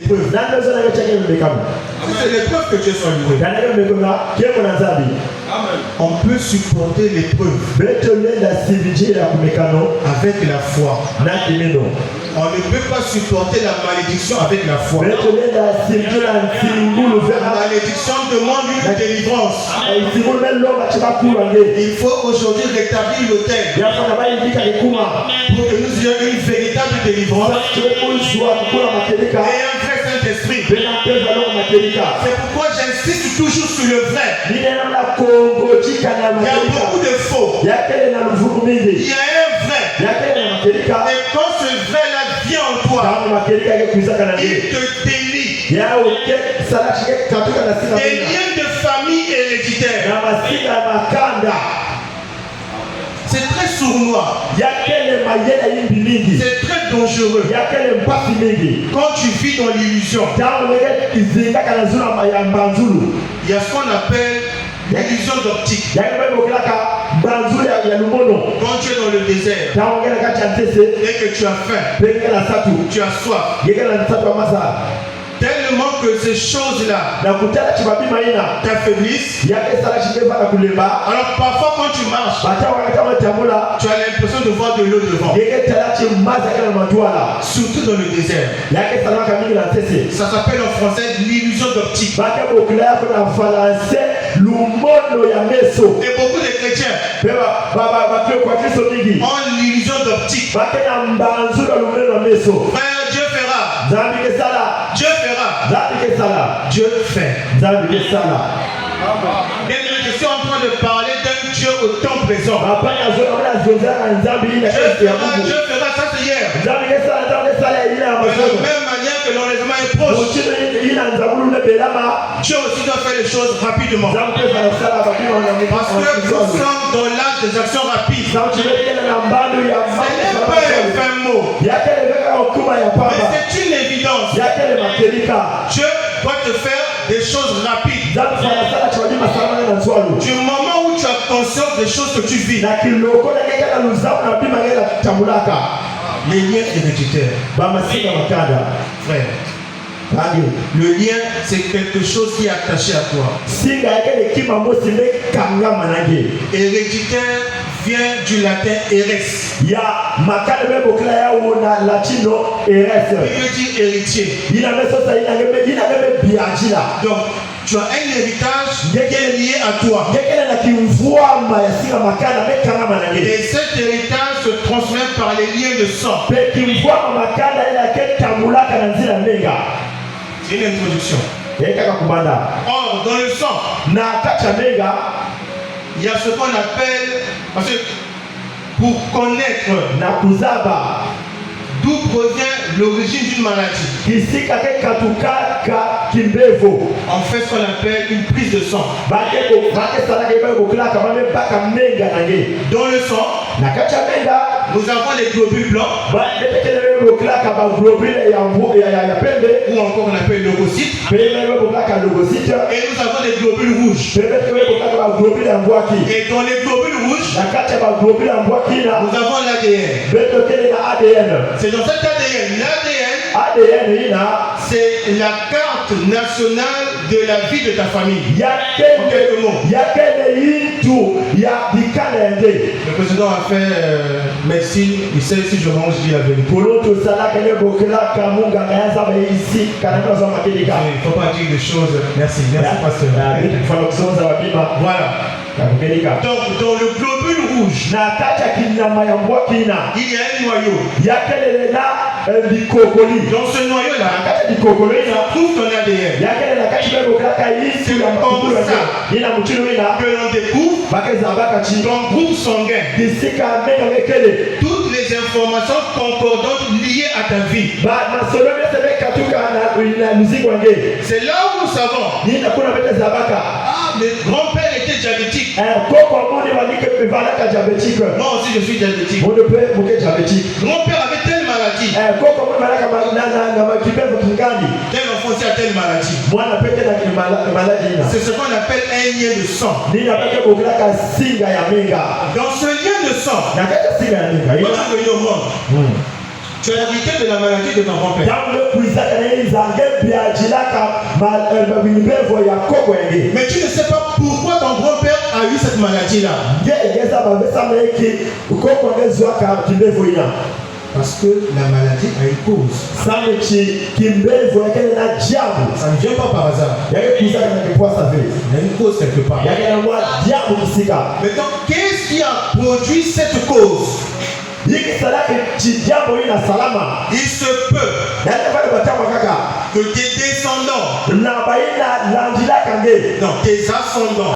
l'épreuve. C'est l'épreuve que Dieu soit loué. On peut supporter l'épreuve avec la foi. On ne peut pas supporter la malédiction avec la foi. La malédiction demande une délivrance. Il faut aujourd'hui rétablir l'autel pour que nous ayons une véritable délivrance et un vrai Saint-Esprit. C'est pourquoi j'insiste toujours sur le vrai. Il y a beaucoup de faux. Il y a un vrai. Et quand ce vrai-là vient en toi, il te délie. Des liens de famille héréditaire. C'est très sournois. C'est très dangereux. Quand tu vis dans l'illusion, il y a ce qu'on appelle l'illusion d'optique. Quand tu es dans le désert et que tu as faim, tu as soif, tellement que ces choses-là t'affaiblissent. Alors parfois quand tu marches, tu as l'impression de voir de l'eau devant. Surtout dans le désert. Ça s'appelle en français l'illusion d'optique. Et beaucoup de chrétiens ont l'illusion d'optique. Frère, Dieu fera. Dieu fera. Dieu fait. Bien, je suis en train de parler d'un Dieu au temps présent. Dieu fera, ça c'est hier. De la même manière que l'enlèvement est proche, Dieu aussi doit faire les choses rapidement. Parce que nous sommes dans l'âge des actions rapides. Ce n'est pas un fin mot, mais c'est une évidence. Dieu doit te faire des choses rapides. Du moment où tu as conscience des choses que tu vis, les liens héréditaires. Frère, le lien, c'est quelque chose qui est attaché à toi. Héréditaire vient du latin eres. Il veut dire héritier. Donc, tu as un héritage qui est lié à toi. Et cet héritage se transmet par les liens de sang. C'est une introduction. Or, dans le sang, il y a ce qu'on appelle, parce que pour connaître d'où provient l'origine d'une maladie, on fait ce qu'on appelle une prise de sang. Dans le sang, nous avons les globules blancs, ou encore on appelle leucocytes, et nous avons les globules rouges. Et dans les globules rouges, nous avons l'ADN. C'est dans cet ADN, l'ADN, c'est la carte nationale de la vie de ta famille. En quelques mots. Le président a fait médecine, il sait si je mange, je dis la vérité. Il ne faut pas dire des choses. Merci pasteur. Voilà. Donc dans le globule rouge, il y a un noyau. Dans ce noyau-là, tu trouves ton ADN. C'est comme ça que l'on découvre ton groupe sanguin. Toutes les informations concordantes liées à ta vie. C'est là où nous savons. Ah, le grand-père était diabétique. Moi aussi je suis diabétique. Grand-père avait telle maladie. Tel enfant aussi a telle maladie. C'est ce qu'on appelle un lien de sang. Dans ce lien de sang, quand tu es venu au monde, tu as hérité de la maladie de ton grand-père. Mais tu ne sais pas pourquoi ton grand-père a eu cette maladie-là. Parce que la maladie a une cause. Ça ne vient pas par hasard. Il y a une cause quelque part. Maintenant, qu'est-ce qui a produit cette cause? Il se peut que tes descendants, non, tes ascendants,